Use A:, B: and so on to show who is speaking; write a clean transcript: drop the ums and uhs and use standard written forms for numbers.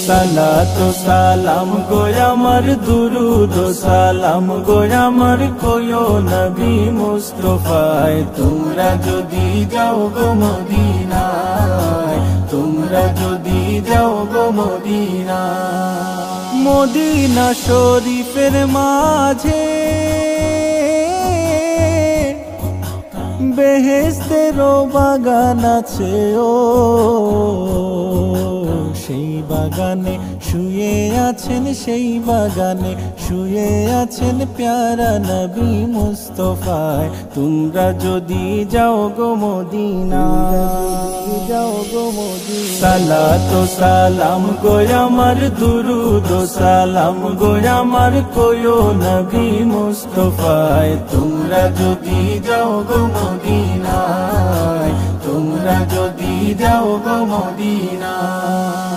A: সালাতু সালাম গো আমার, দুরুদ সালাম গো আমার, কইও নবী মুস্তাফায়। তোমরা যদি যাও গো মদিনায়, তোমরা যদি যাও গো মদিনায়। মদিনা শরীফের মাঝে বেহেশতেরও বাগান আছে, ও সেই বাগানে শুয়ে আছেন, সেই বাগানে শুয়ে আছেন প্যারা নবী মুস্তাফায়। তোমরা যদি যাও গো মদিনায়, যাও গো মদিনায়। সালাতু সালাম গো আমার, দুরুদ সালাম গো আমার, কইও নবী মুস্তাফায়। তোমরা যদি যাও গো মদিনায়, তোমরা যদি যাও গো মদিনায়।